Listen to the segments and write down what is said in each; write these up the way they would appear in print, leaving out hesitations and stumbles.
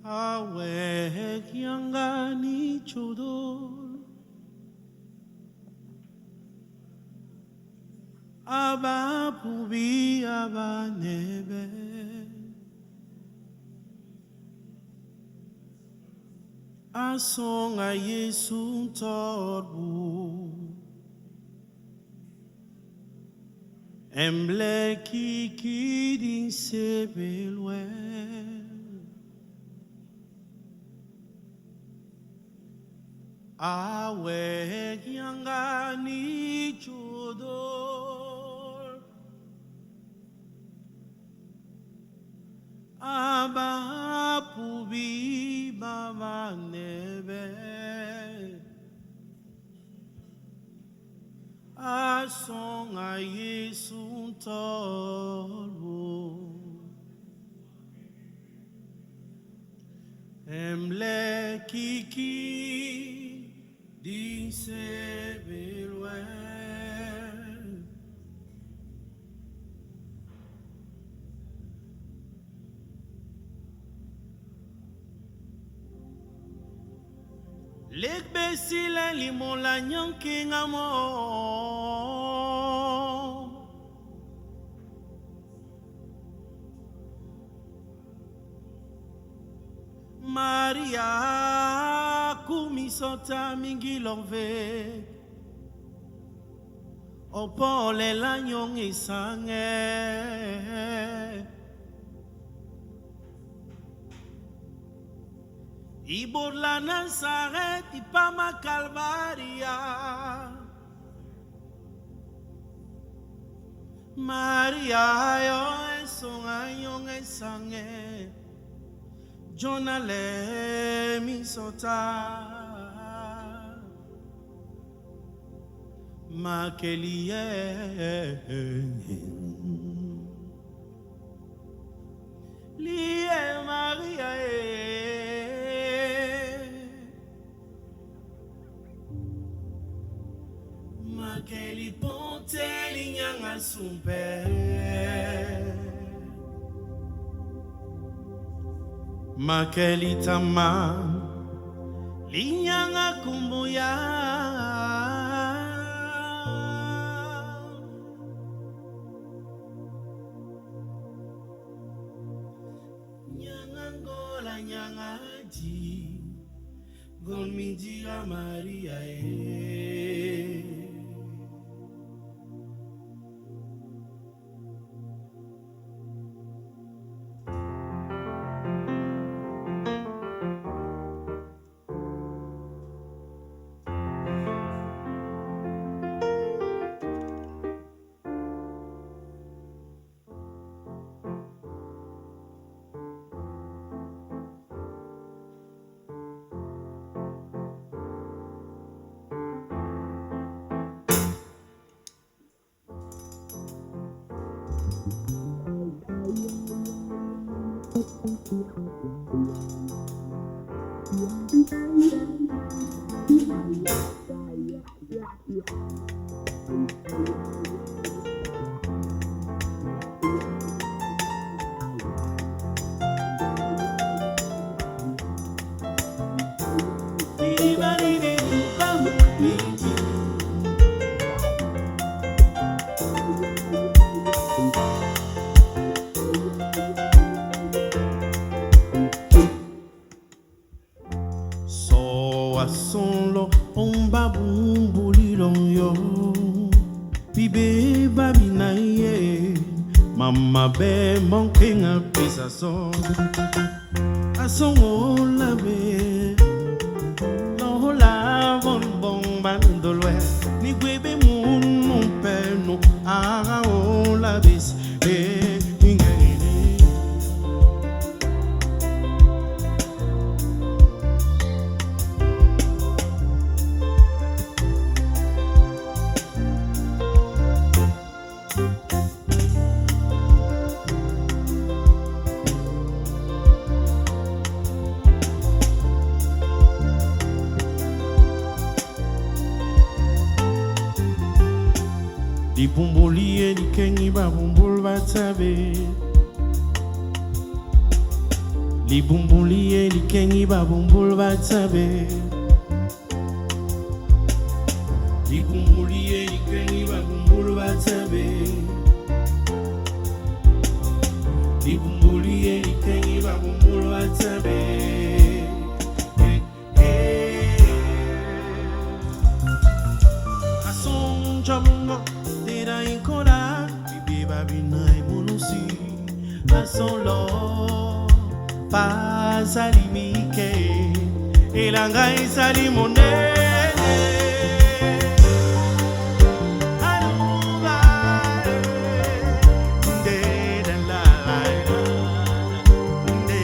Awek yangani chodol Aba pubi aba nebe Asong a Yesu torbu Emble kiki din sebelwe Awe yangani chudor Aba pubi baba nebe Asong a Yesu toro Emble kiki Dice Bilwe Lek besile limon la nyanking amo Maria kumisota mingi love Opole la nyong isange Ibor la Nazaret ipama Calvaria Maria yo esonga nyong isange Jonale misota Makelie Lie Maria Makeli ponte linyanga sumpe Makeli tama linyanga kumbuya Nyanga ngola nyanga di Golmidi a Maria Solo on babumbuli long yo Bibe babina ye Mama be monking a piece of song A song all la be No la bon bon bandolwe Ni gwebe moun mon perno A o la bis Di bumbuli e di kengi ba bumbul batabe Li bumbuli li kengi ba bumbul batsabe. Li bumbuli li kengi ba bumbul batsabe. Li bumbuli li kengi ba bumbul batsabe. Ason jamunga dira inkora bibi babina imunusi. Ason lo pasalimike elanga isalimone aluba de la de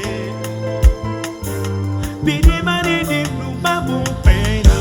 bidi mani di pluma pena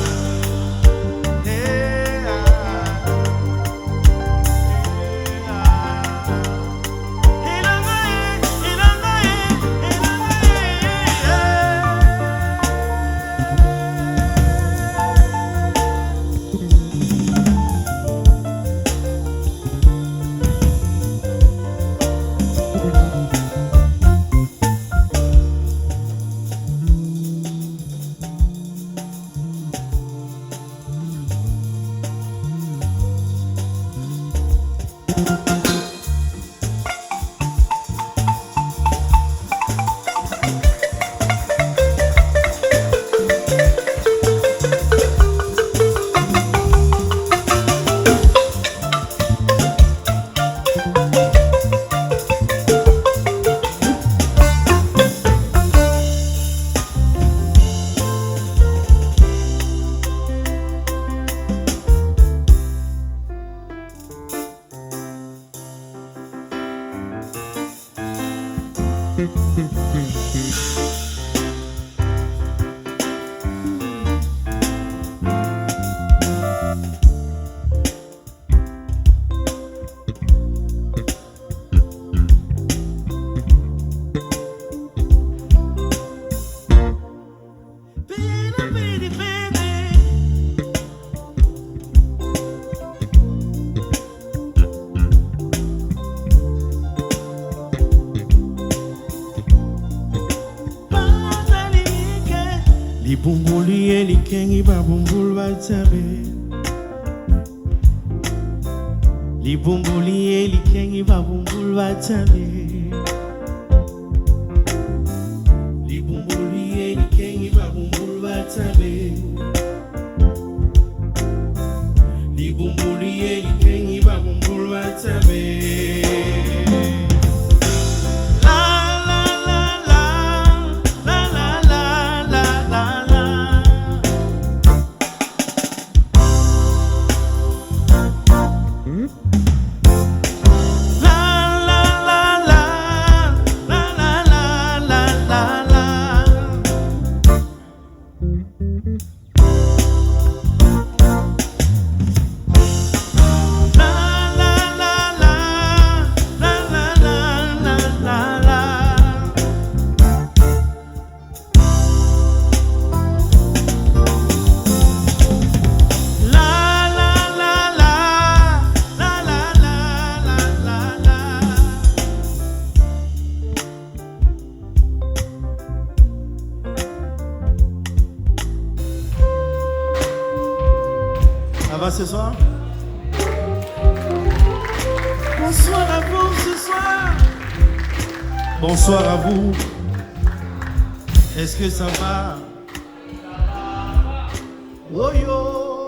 Li bumbuli li kengi ba bumbul batsabe. Li bumbuli li kengi ba bumbul batsabe. Li bumbuli li kengi ba bumbul batsabe. Li bumbuli li kengi ba bumbul batsabe. Ça va ce soir? Bonsoir à vous ce soir. Bonsoir à vous. Est-ce que ça va? Oh yo.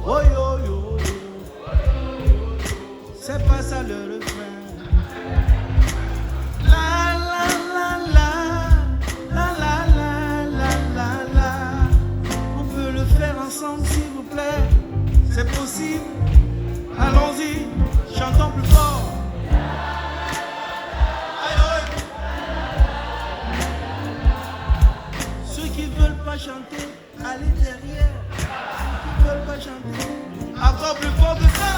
Oh yo yo. C'est pas ça le refrain. La la la la. La la la la la la. On peut le faire ensemble s'il vous plaît. C'est possible. Allons-y. Chantons plus fort. Ceux qui ne veulent pas chanter, allez derrière. Ceux qui ne veulent pas chanter, encore plus fort que ça.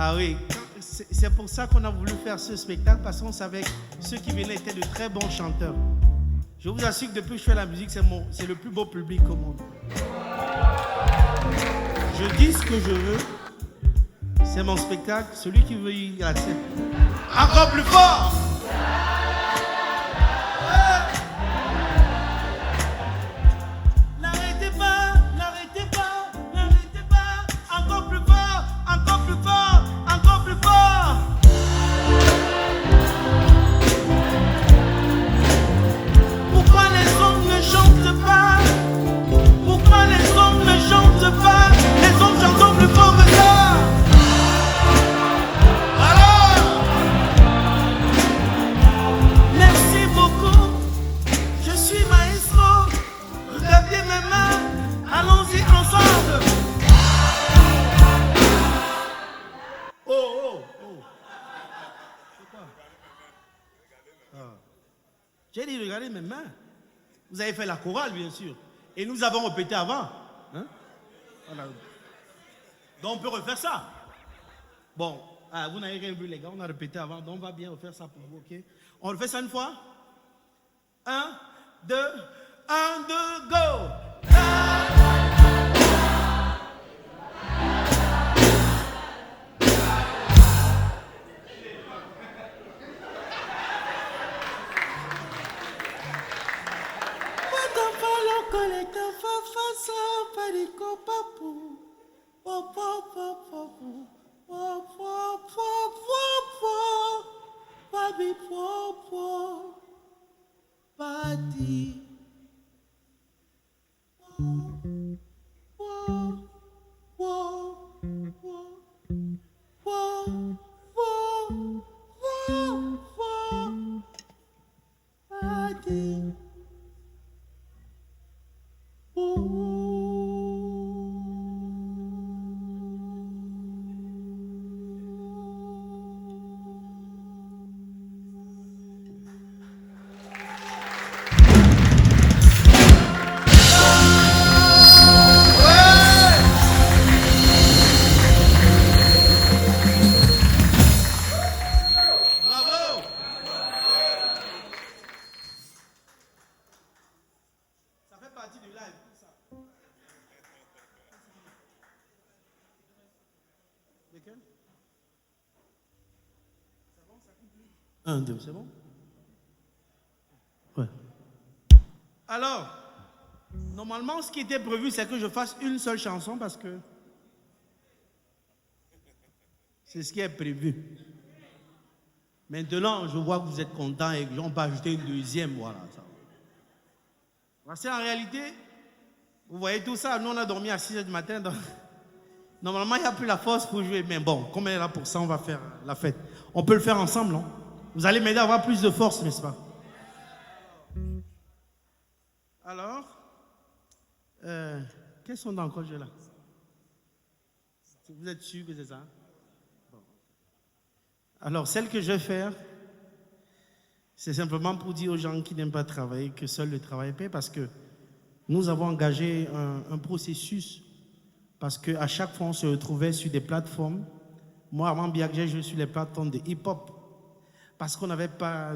Ah oui, c'est pour ça qu'on a voulu faire ce spectacle, parce qu'on savait que ceux qui venaient étaient de très bons chanteurs. Je vous assure que depuis que je fais la musique, c'est le plus beau public au monde. Je dis ce que je veux. C'est mon spectacle. Celui qui veut, il accepte. Encore plus fort. N'arrêtez pas, n'arrêtez pas, n'arrêtez pas. Encore plus fort, encore plus fort, encore plus fort. Pourquoi les hommes ne chantent pas? Pourquoi les hommes ne chantent pas? Les hommes chantent plus fort que ça. Alors, merci beaucoup. Je suis maestro. Regardez mes mains. Allons-y ensemble. Oh, oh, oh. C'est quoi? Ah. J'ai dit, regardez mes mains. Vous avez fait la chorale, bien sûr. Et nous avons répété avant. Hein? Voilà. Donc on peut refaire ça. Bon, vous n'avez rien vu les gars, on a répété avant, donc on va bien refaire ça pour vous, ok? On refait ça une fois. 1, 2, 1, 2, go! Un, deux, c'est bon? Ouais. Alors, normalement, ce qui était prévu, c'est que je fasse une seule chanson parce que c'est ce qui est prévu. Maintenant, je vois que vous êtes contents et que on peut ajouter une deuxième, voilà. Ça. Parce qu'en réalité, vous voyez tout ça, nous on a dormi à 6 h du matin, donc normalement il n'y a plus la force pour jouer, mais bon, comme elle est là pour ça, on va faire la fête. On peut le faire ensemble, non? Vous allez m'aider à avoir plus de force, n'est-ce pas? Alors, quels sont dans le jeu là? Vous êtes sûr que c'est ça? Bon. Alors, celle que je vais faire, c'est simplement pour dire aux gens qui n'aiment pas travailler que seul le travail paie, parce que nous avons engagé un processus, parce qu'à chaque fois on se retrouvait sur des plateformes. Moi, avant bien que j'ai joué sur les plateformes de hip-hop, parce qu'on n'avait pas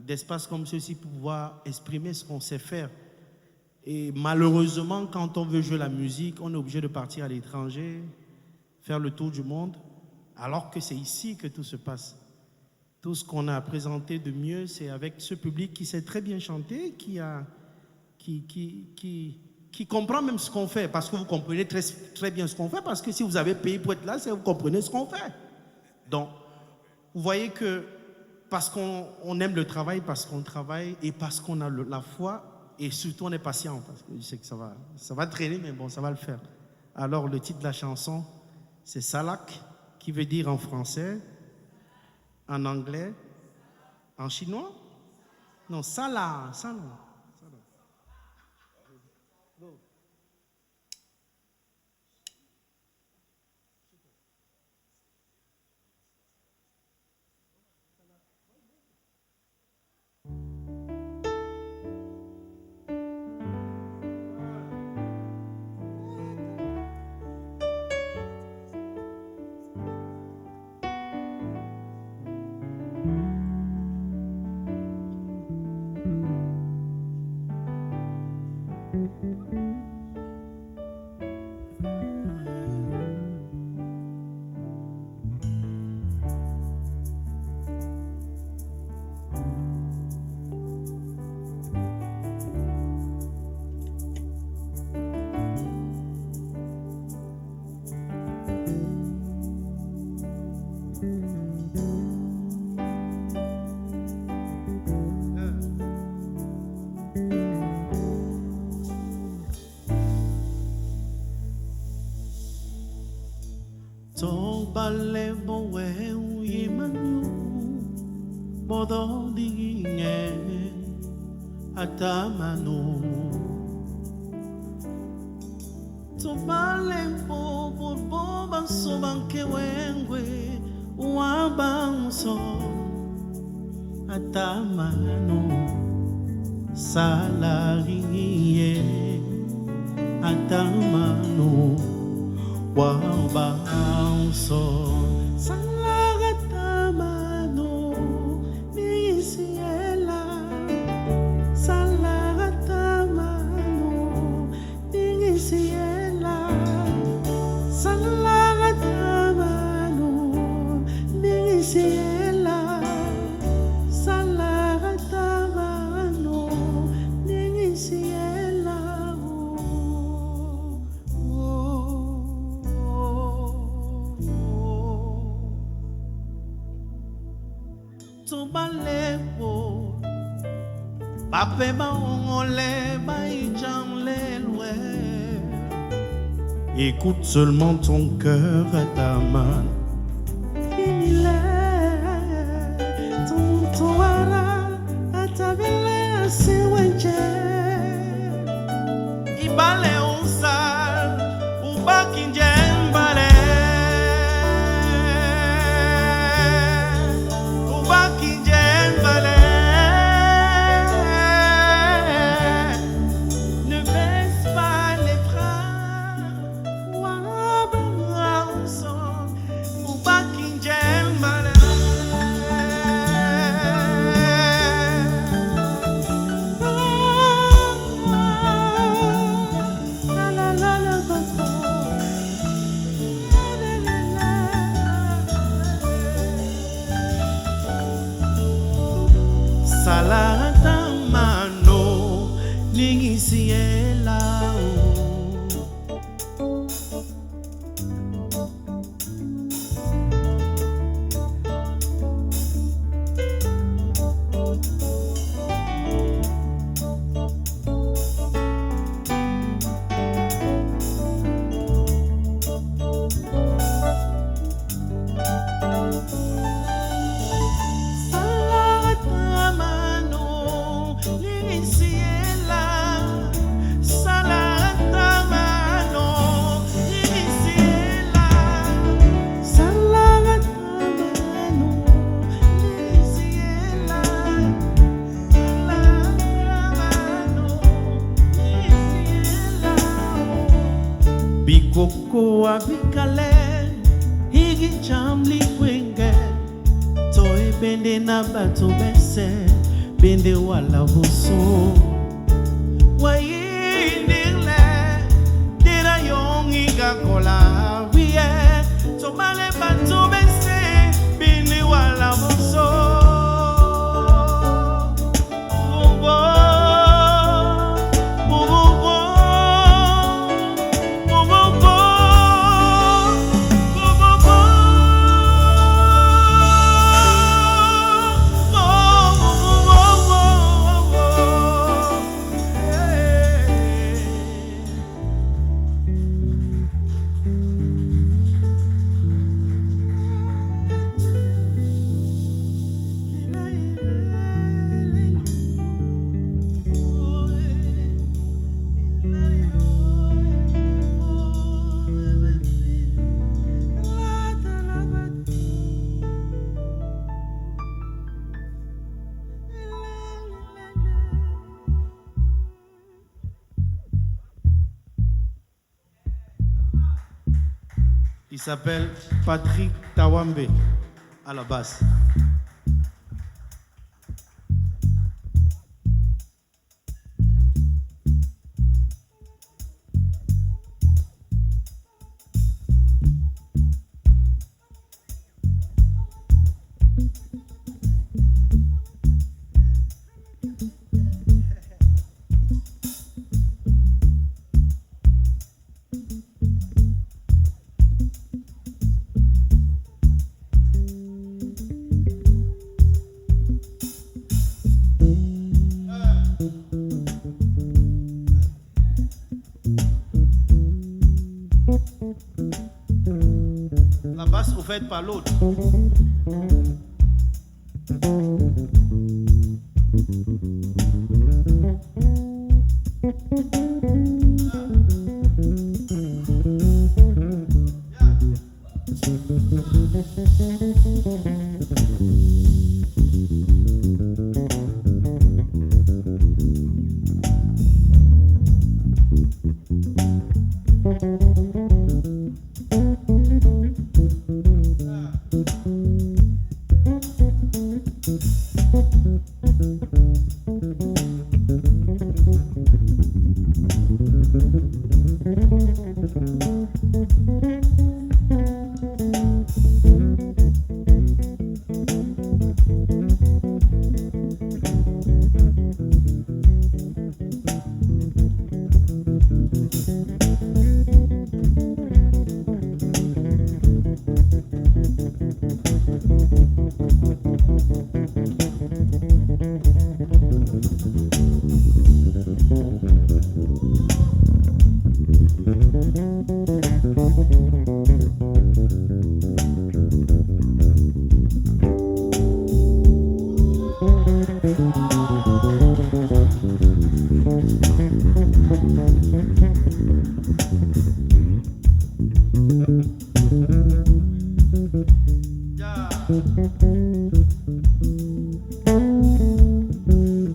d'espace comme ceci pour pouvoir exprimer ce qu'on sait faire. Et malheureusement, quand on veut jouer la musique, on est obligé de partir à l'étranger, faire le tour du monde, alors que c'est ici que tout se passe. Tout ce qu'on a présenté de mieux, c'est avec ce public qui sait très bien chanter, qui comprend même ce qu'on fait, parce que vous comprenez très, très bien ce qu'on fait, parce que si vous avez payé pour être là, c'est que vous comprenez ce qu'on fait. Donc, vous voyez que parce qu'on aime le travail, parce qu'on travaille et parce qu'on a la foi et surtout on est patient, parce que je sais que ça va traîner, mais bon, ça va le faire. Alors, le titre de la chanson, c'est Salak, qui veut dire en français, en anglais, en chinois? Non, Salah, Salah. Ton balai bon ouais ou yemanu bodo dinge atamano. Ton balai bon banso banke wengwe wabanso atamano salariye atamano wabanso salagatamano nisiela salagatamano nisiela salagatamano nisiela salagatamano nisiela. Tobalebo pape ba ongole ba ijamle loué. Écoute seulement ton cœur à ta main. Il est ton toara à ta belle sewenje. Ibale unsal ubakinje mbale. Salatamano ningisiela. Bikoko abikale higi chamli kwenge toe bende na bato bese bende wala boso wayinile dira yongi gakola wiye to male bato bese bende wala boso. Il s'appelle Patrick Tawambe à la basse. tasse offerte par l'autre.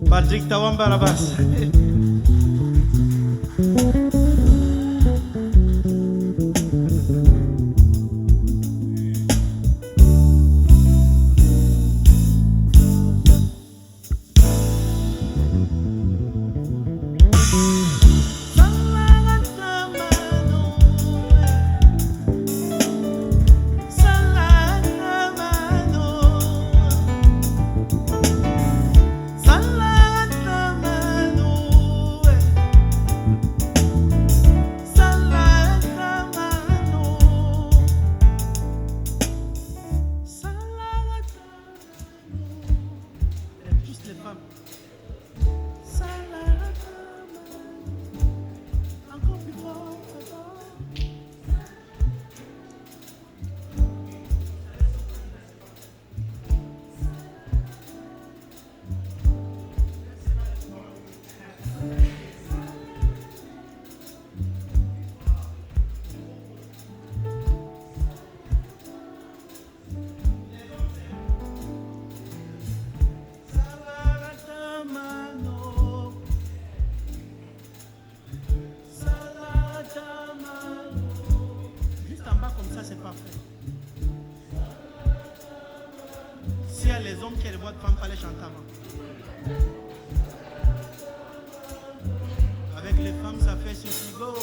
Patrick Tawamba à la basse. S'il y a les hommes qui ont les voix de femmes, pas les chanter avant. Avec les femmes, ça fait sur go.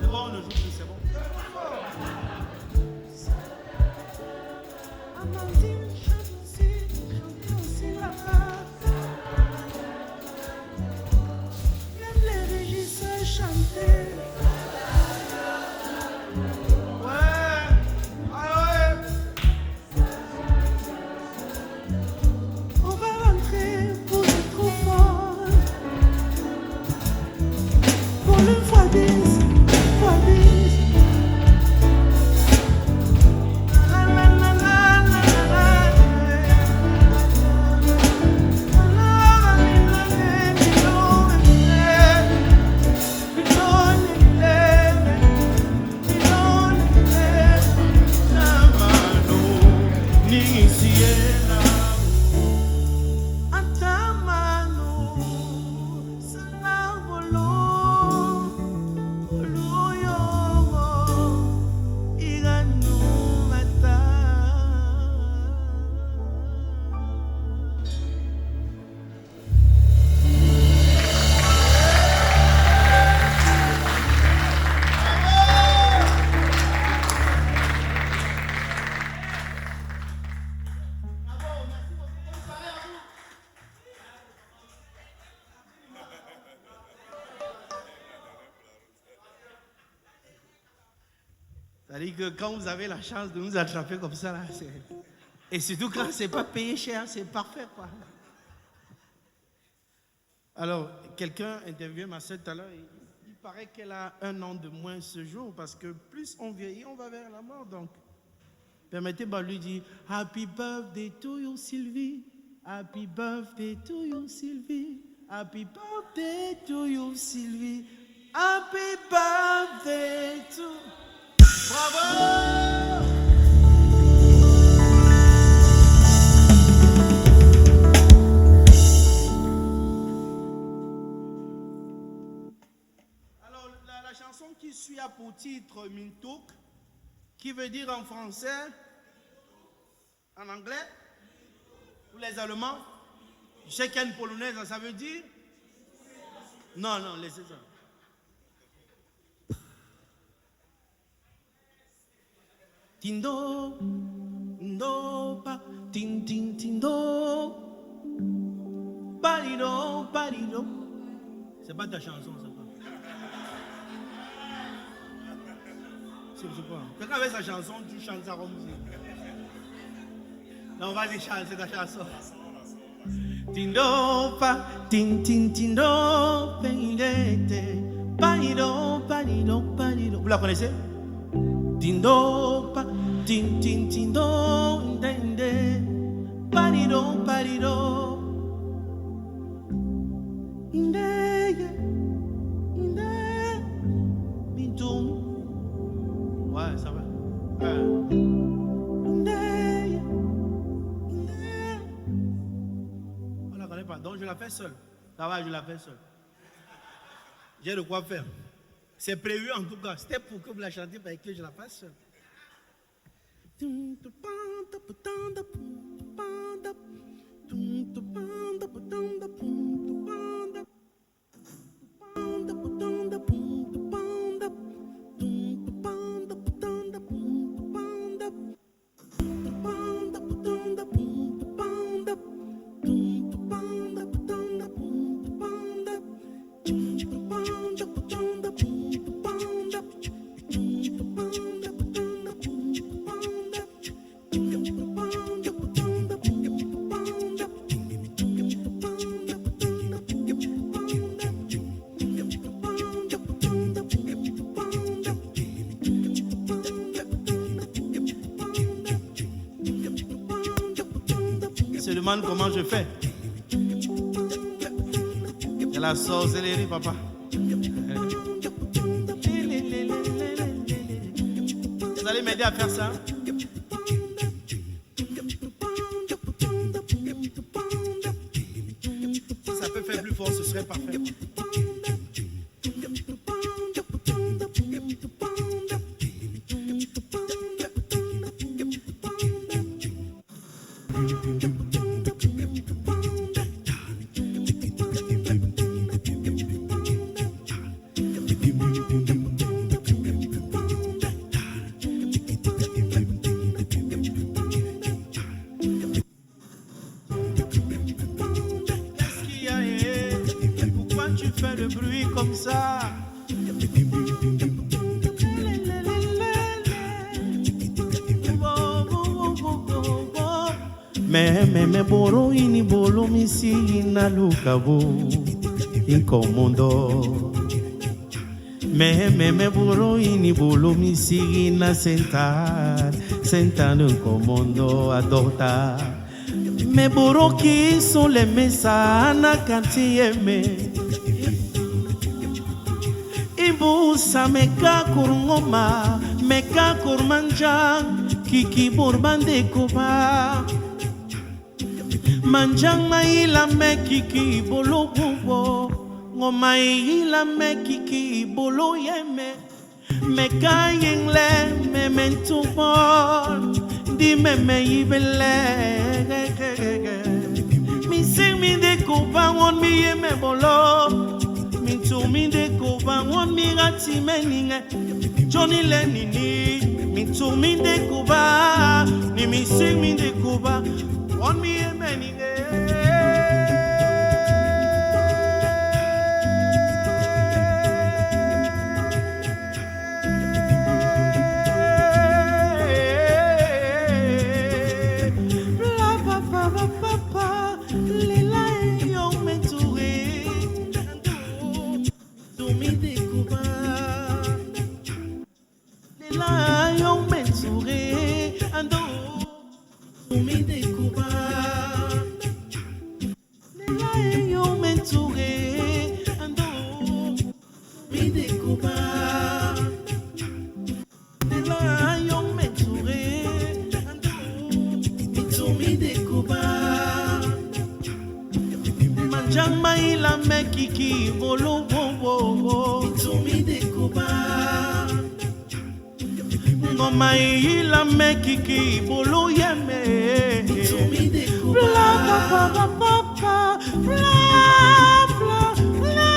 C'est bon, on ne joue plus, c'est bon. Amandine, chante aussi là-bas. Même les régisseurs chantaient. C'est-à-dire que quand vous avez la chance de nous attraper comme ça, là, et surtout quand c'est pas payé cher, c'est parfait, quoi. Alors, quelqu'un interviewait ma soeur tout à l'heure, il dit, paraît qu'elle a 1 an de moins ce jour parce que plus on vieillit, on va vers la mort. Donc, permettez-moi de lui dire Happy birthday to you, Sylvie. Happy birthday to you, Sylvie. Happy birthday to you, Sylvie. Happy birthday to... Bravo! Alors, la chanson qui suit a pour titre Mintouk, qui veut dire en français, en anglais, ou les Allemands, je sais qu'il y a une polonaise, ça veut dire? Non, laissez ça. Tindo, ndo, pa, tin, tin, tindo, parido, parido. C'est pas ta chanson, c'est pas. C'est quoi? Quelqu'un avec sa chanson, tu chantes ça comme musique. Non, vas-y, chante, c'est ta chanson. Tindo, pa, tin, tin, tindo, peidete, parido, parido, parido. Vous la connaissez? Tindo, pa, tin, tin, tindo, indende, parido, parido. Indeye, indeye, bintum. Ouais, ça va. Indeye, indeye. On la connaît pas, donc je la fais seule. Ça va, je la fais seule. J'ai de quoi faire. C'est prévu en tout cas. C'était pour que vous la chantiez, parce que je la fasse seule. Se demande comment je fais. C'est la sorcellerie, papa. Vous allez m'aider à faire ça? Si ça peut faire plus fort, ce serait parfait. Fais le bruit comme ça. Me boro ini bolo misi ina lukabo incomodo. Me boro ini bolo misi ina sentado incomodo adota. Me boro qui sont les mesana kantiye me. Ibusa meka kurngoma meka kurmanjang kiki borbande koba manjang maila me kiki bolo bubo ngoma ila me kiki bolo yeme meka yengle me mentupon di me ibele mi sing mi de koba won mi yeme bolo to me de cover one me gati meninge Johnny Lenini me to me de cover ni me sing me de cover one me meninge Jamaila mekiki bolo wo wo Tumi de Cuba Ngoma ila mekiki bolo yeme Tumi de Cuba Bla bla bla bla bla bla bla bla bla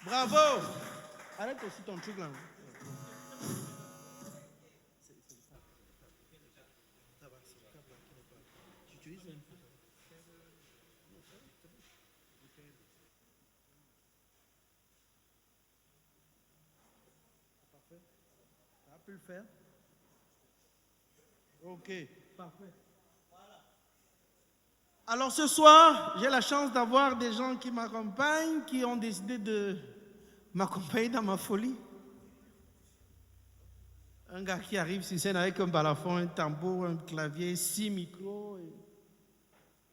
Bravo! Arrête aussi ton truc là. Parfait. Ça a pu le faire? Ok, parfait. Alors ce soir, j'ai la chance d'avoir des gens qui m'accompagnent, qui ont décidé de m'accompagner dans ma folie. Un gars qui arrive sur scène avec un balafon, un tambour, un clavier, 6 micros, et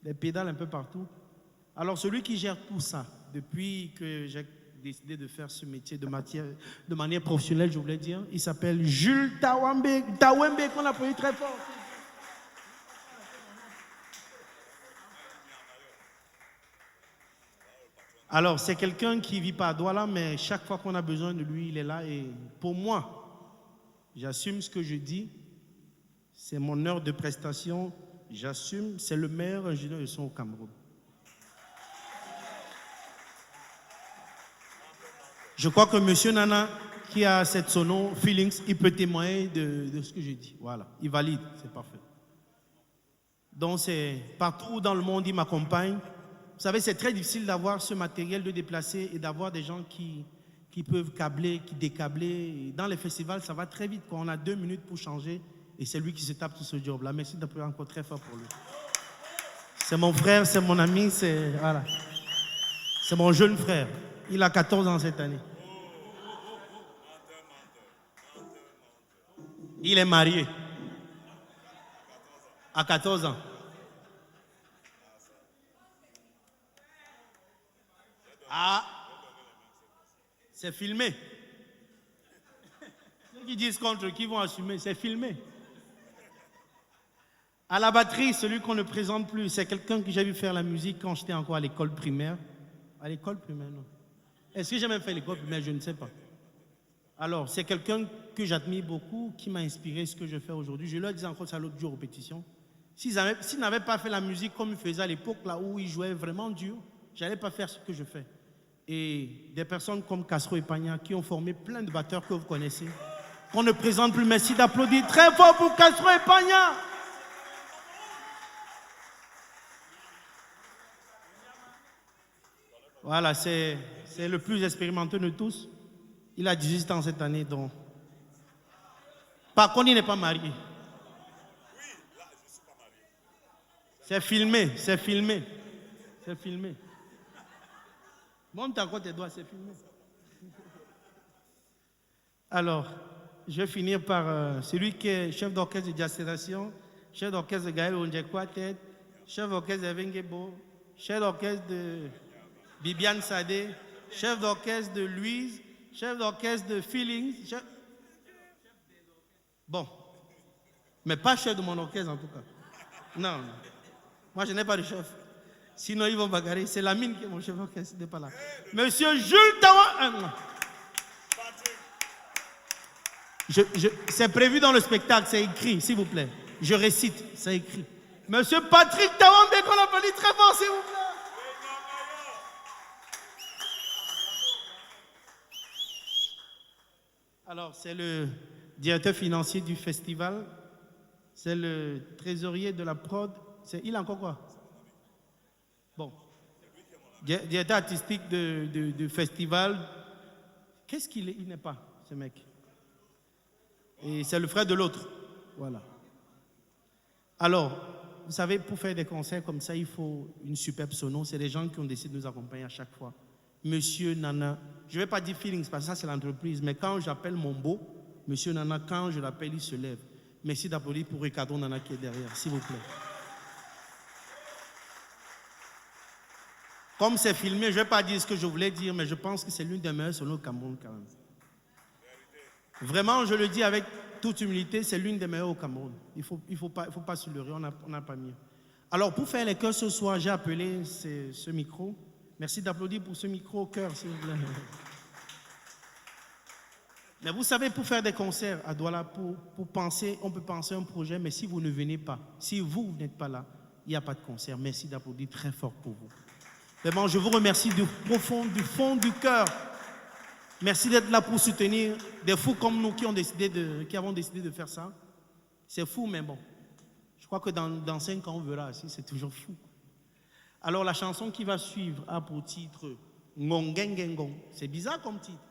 des pédales un peu partout. Alors celui qui gère tout ça, depuis que j'ai décidé de faire ce métier de manière professionnelle, je voulais dire, il s'appelle Jules Tawembe, qu'on applaudit très fort. Alors, c'est quelqu'un qui ne vit pas à Douala, mais chaque fois qu'on a besoin de lui, il est là. Et pour moi, j'assume ce que je dis. C'est mon heure de prestation. J'assume, c'est le meilleur ingénieur de son au Cameroun. Je crois que M. Nana, qui a cette sono Feelings, il peut témoigner de ce que je dis. Voilà, il valide, c'est parfait. Donc, c'est partout dans le monde, il m'accompagne. Vous savez, c'est très difficile d'avoir ce matériel de déplacer et d'avoir des gens qui peuvent câbler, qui décabler. Dans les festivals, ça va très vite. Quand on a 2 minutes pour changer, et c'est lui qui se tape tout ce job-là. Merci d'applaudir encore très fort pour lui. C'est mon frère, c'est mon ami, c'est mon jeune frère. Il a 14 ans cette année. Il est marié. À 14 ans. Ah, c'est filmé. Ceux qui disent contre, qui vont assumer, c'est filmé. À la batterie, celui qu'on ne présente plus, c'est quelqu'un que j'ai vu faire la musique quand j'étais encore à l'école primaire. À l'école primaire, non. Est-ce que j'ai même fait l'école primaire? Je ne sais pas. Alors, c'est quelqu'un que j'admire beaucoup, qui m'a inspiré ce que je fais aujourd'hui. Je leur disais encore ça l'autre jour aux répétitions. S'ils n'avaient pas fait la musique comme ils faisaient à l'époque, là où ils jouaient vraiment dur, je n'allais pas faire ce que je fais. Et des personnes comme Castro et Pagna qui ont formé plein de batteurs que vous connaissez, qu'on ne présente plus. Merci d'applaudir très fort pour Castro et Pagna. Voilà, c'est le plus expérimenté de tous. Il a 18 ans cette année, donc. Par contre, il n'est pas marié. C'est filmé, c'est filmé. C'est filmé. Monte encore tes doigts, c'est filmé. Alors, je vais finir par celui qui est chef d'orchestre de Diacération, chef d'orchestre de Gaël Onjekwa, tête, chef d'orchestre d'Evengebo, chef d'orchestre de Bibiane Sadé, chef d'orchestre de Louise, chef d'orchestre de Feelings. Bon, mais pas chef de mon orchestre en tout cas. Non, non. Moi je n'ai pas de chef. Sinon ils vont bagarrer. C'est la mine qui est mon chef d'orchestre, il n'est pas là. Monsieur Jules Tawan. C'est prévu dans le spectacle, c'est écrit, s'il vous plaît. Je récite, c'est écrit. Monsieur Patrick Tawan, qu'on applaudit très fort, s'il vous plaît. Alors, c'est le directeur financier du festival, c'est le trésorier de la prod. Il a encore quoi? Bon. Directeur artistique du festival. Qu'est-ce qu'il est? Il n'est pas, ce mec. Et c'est le frère de l'autre. Voilà. Alors, vous savez, pour faire des concerts comme ça, il faut une superbe sono. C'est des gens qui ont décidé de nous accompagner à chaque fois. Monsieur Nana, je ne vais pas dire Feelings parce que ça c'est l'entreprise, mais quand j'appelle mon beau, Monsieur Nana, quand je l'appelle, il se lève. Merci d'applaudir pour Ricardo Nana qui est derrière, s'il vous plaît. Comme c'est filmé, je ne vais pas dire ce que je voulais dire, mais je pense que c'est l'une des meilleures sonos au Cameroun quand même. Vraiment, je le dis avec toute humilité, c'est l'une des meilleures au Cameroun. Il faut pas se leurrer, on n'a pas mieux. Alors, pour faire les chœurs ce soir, j'ai appelé ce micro. Merci d'applaudir pour ce micro au cœur, s'il vous plaît. Mais vous savez, pour faire des concerts à Douala, pour penser, on peut penser un projet, mais si vous ne venez pas, si vous n'êtes pas là, il n'y a pas de concert. Merci d'applaudir très fort pour vous. Vraiment, je vous remercie du fond du cœur. Merci d'être là pour soutenir des fous comme nous qui avons décidé de faire ça. C'est fou, mais bon. Je crois que dans 5 ans, on verra si c'est toujours fou. Alors, la chanson qui va suivre a pour titre Ngongengengong. C'est bizarre comme titre.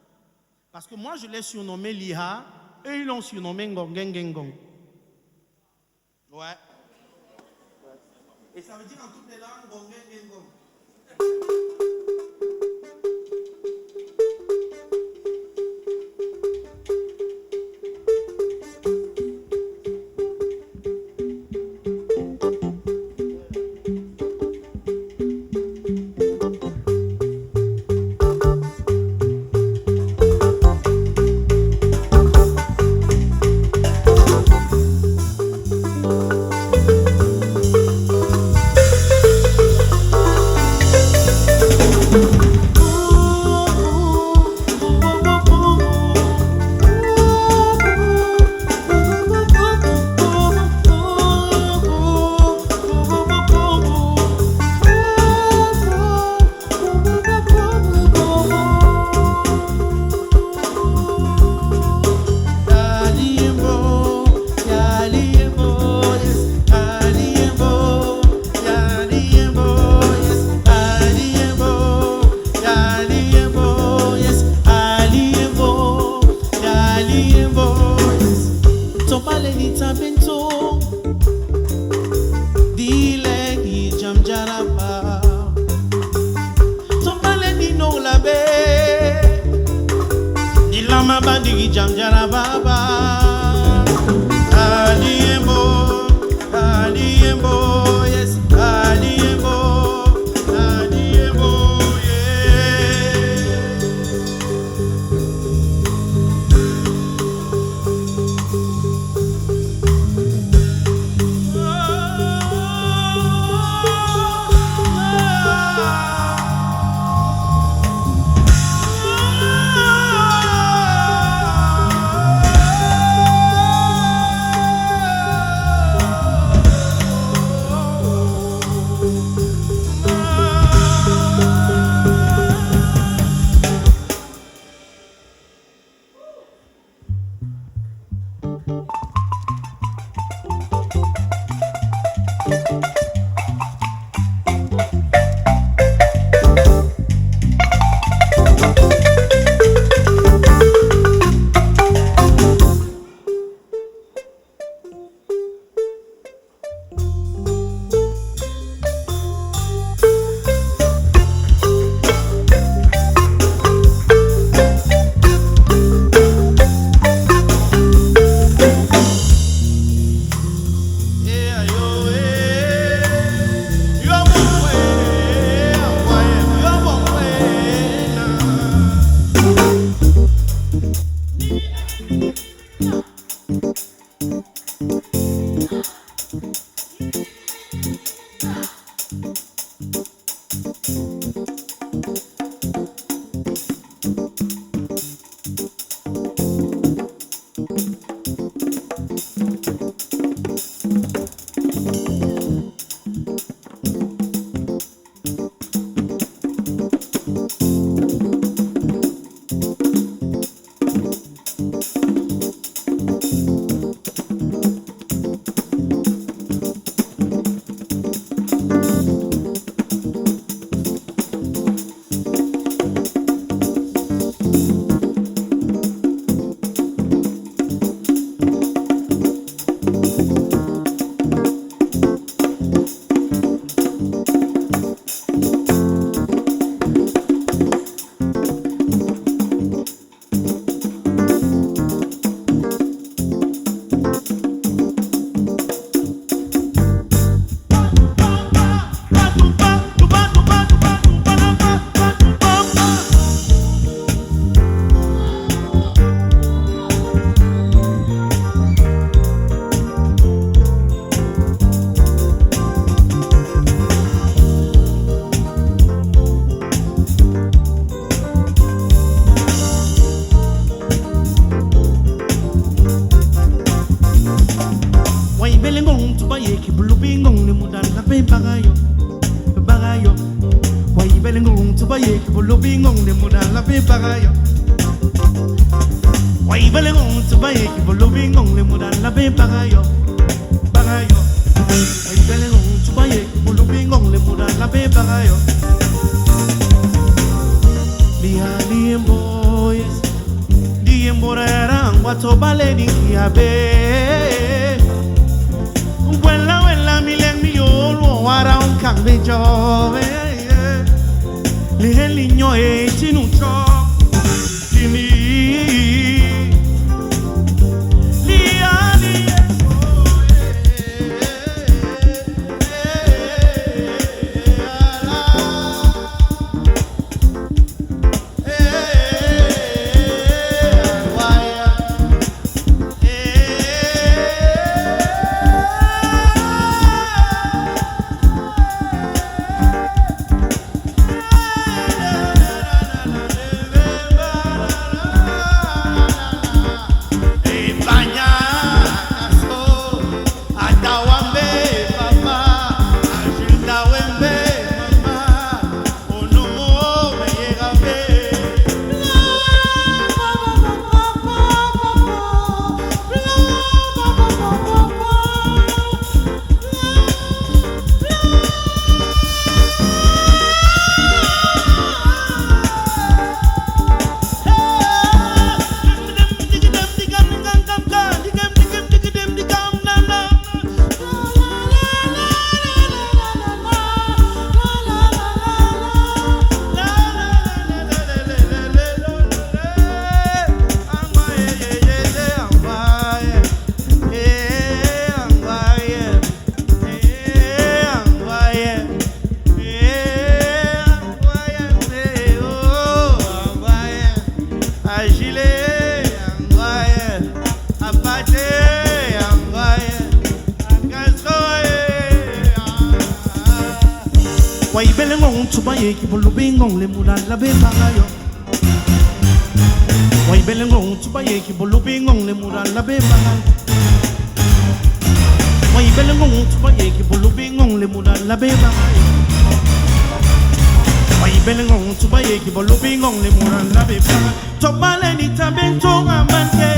Parce que moi, je l'ai surnommé Liha et ils l'ont surnommé Ngongengengong. Ouais. Et ça veut dire en toutes les langues Ngongengengong. bagayo. Why belong to buy a loving on the Mudala bagayo. Why belong to buy a loving on the Mudala bagayo. Bagayo. Why belong to buy a loving on the Mudala bagayo. The boys, the emborera, what obaleni kiabe. Wella mi len mi yolo wara un kambe jove. Le ligno e tinucho. Limi. Why belong to buy a kibulubing on Lemudala bagayo. Why belong to buy a kibulubing on Lemudala bagayo. Why belong to buy a kibulubing on Lemudala bagayo. Why belong to buy a kibulubing on Lemudala bagayo. Tobaleni tabento amante.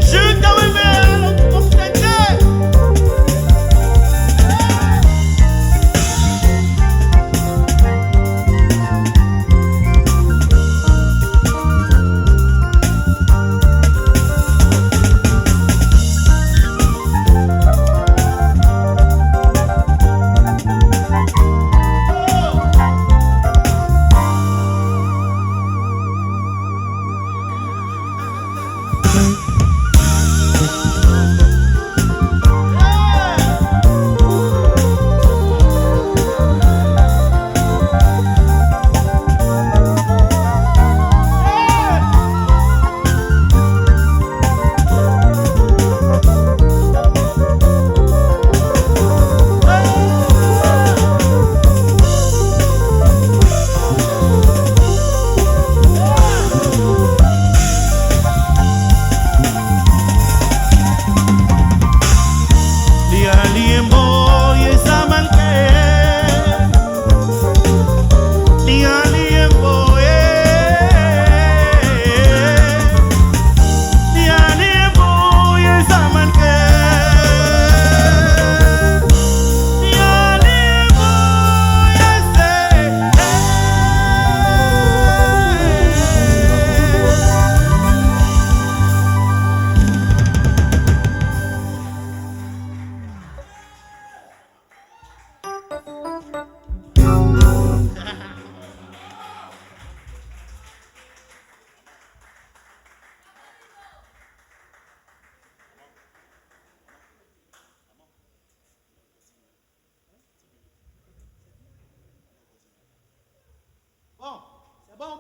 Je t'avais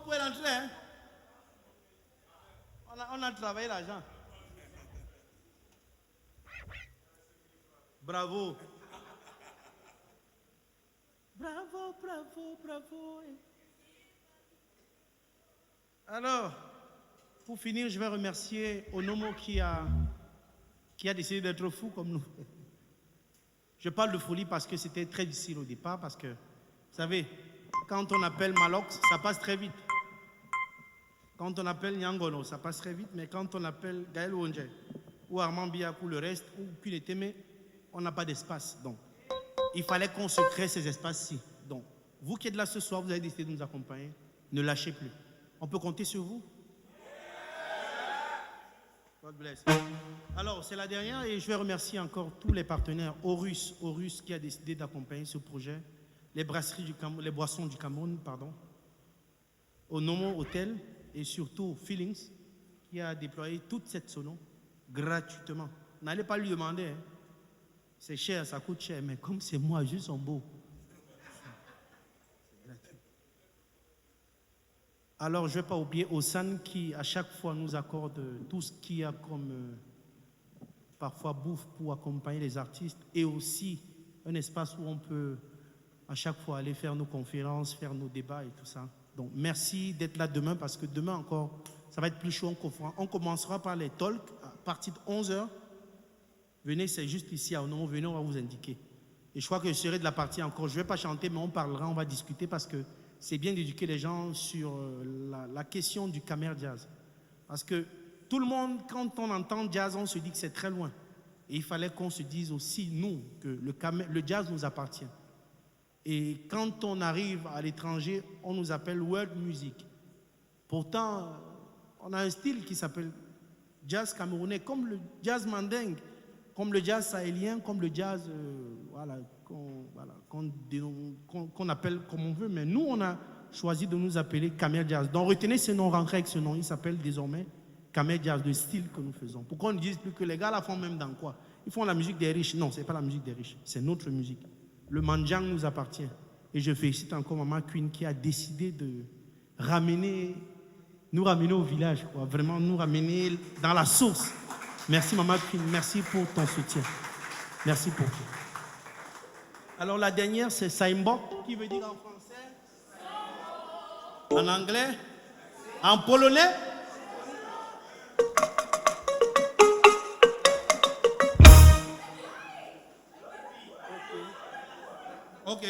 pouvez rentrer. Hein? On a travaillé l'argent. Bravo. Bravo, bravo, bravo. Alors, pour finir, je vais remercier Onomo qui a décidé d'être fou comme nous. Je parle de folie parce que c'était très difficile au départ, parce que, vous savez, quand on appelle Malox, ça passe très vite. Quand on appelle Nyangono, ça passe très vite, mais quand on appelle Gaël Wonje ou Armand Biak ou le reste, ou Kuleteme, on n'a pas d'espace. Donc, il fallait qu'on se crée ces espaces-ci. Donc, vous qui êtes là ce soir, vous avez décidé de nous accompagner, ne lâchez plus. On peut compter sur vous? God bless. Alors, c'est la dernière et je vais remercier encore tous les partenaires. Horus qui a décidé d'accompagner ce projet. Les brasseries du Cameroun, les boissons du Cameroun, pardon. Onomo Hotel et surtout Feelings qui a déployé toute cette sono gratuitement. N'allez pas lui demander. Hein. C'est cher, ça coûte cher, mais comme c'est moi, juste en beau. C'est gratuit. Alors, je ne vais pas oublier Osan qui, à chaque fois, nous accorde tout ce qu'il y a comme parfois bouffe pour accompagner les artistes et aussi un espace où on peut à chaque fois aller faire nos conférences, faire nos débats et tout ça. Donc, merci d'être là demain parce que demain encore, ça va être plus chaud. On commencera par les talks à partir de 11h. Venez, c'est juste ici à Onomo, venez, on va vous indiquer. Et je crois que je serai de la partie encore. Je ne vais pas chanter, mais on parlera, on va discuter parce que c'est bien d'éduquer les gens sur la question du Khmer Jazz. Parce que tout le monde, quand on entend jazz, on se dit que c'est très loin. Et il fallait qu'on se dise aussi, nous, que le jazz nous appartient. Et quand on arrive à l'étranger, on nous appelle world music. Pourtant, on a un style qui s'appelle jazz camerounais, comme le jazz mandingue, comme le jazz sahélien, comme le jazz qu'on appelle comme on veut. Mais nous, on a choisi de nous appeler Khmer Jazz. Donc retenez ce nom, rentrez avec ce nom. Il s'appelle désormais Khmer Jazz, le style que nous faisons. Pourquoi on ne dise plus que les gars la font même dans quoi? Ils font la musique des riches. Non, ce n'est pas la musique des riches, c'est notre musique. Le Manjang nous appartient. Et je félicite encore Maman Queen qui a décidé de nous ramener au village, quoi. Vraiment nous ramener dans la source. Merci Maman Queen, merci pour ton soutien. Merci pour tout. Alors la dernière, c'est Saimbok, qui veut dire en français, en anglais, en polonais. Ok.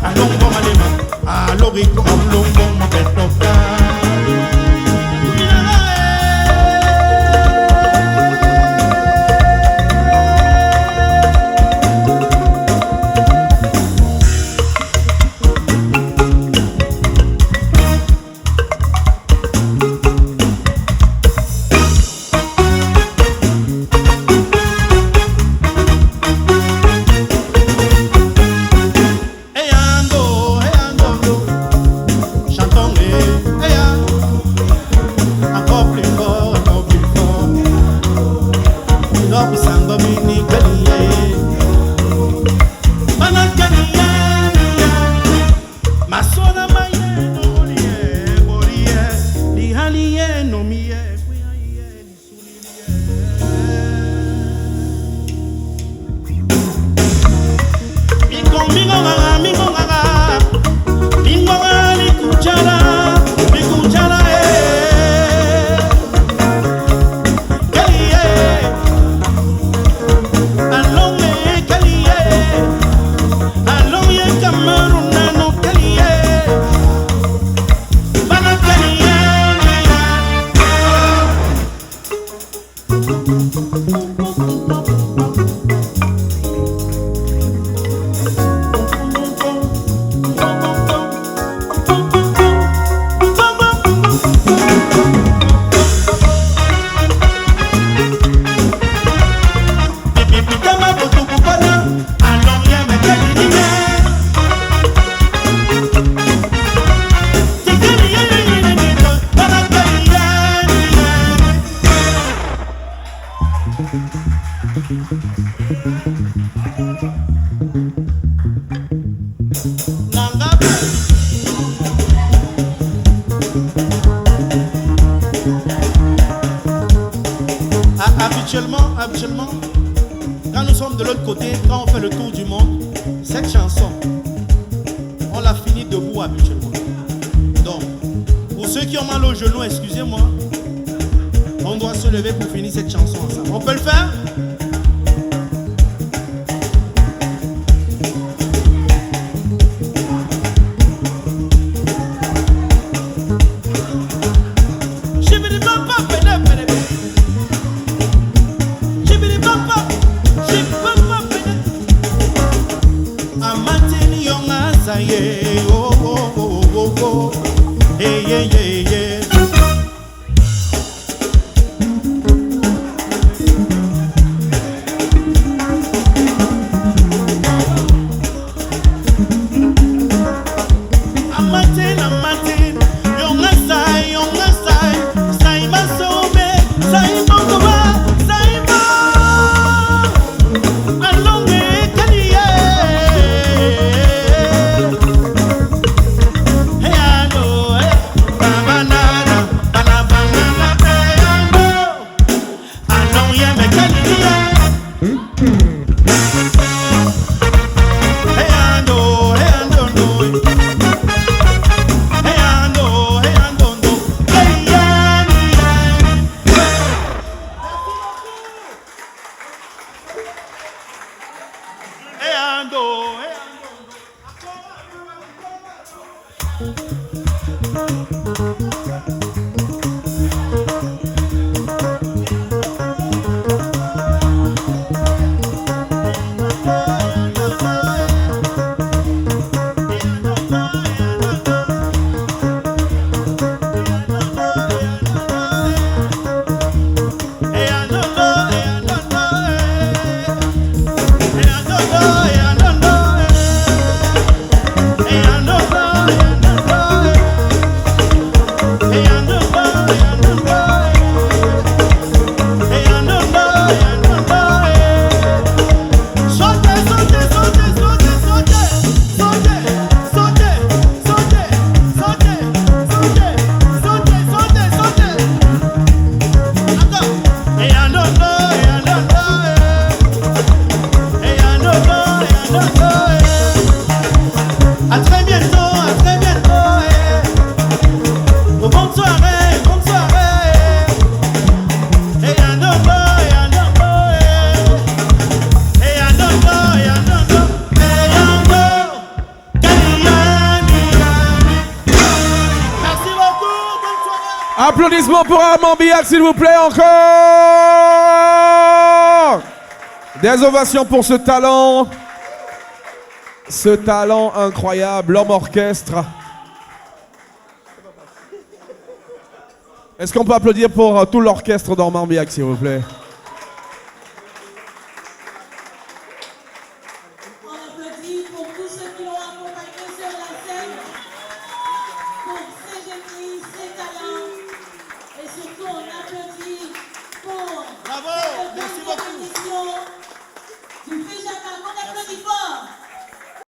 Along Bomalema, along Along Habituellement, quand nous sommes de l'autre côté, quand on fait le tour du monde, cette chanson, on la finit debout habituellement. Donc, pour ceux qui ont mal au genou, excusez-moi, on doit se lever pour finir cette chanson ensemble. On peut le faire? Applaudissements pour Armand Biac, s'il vous plaît, encore. Des ovations pour ce talent incroyable, l'homme orchestre. Est-ce qu'on peut applaudir pour tout l'orchestre d'Armand Biac, s'il vous plaît?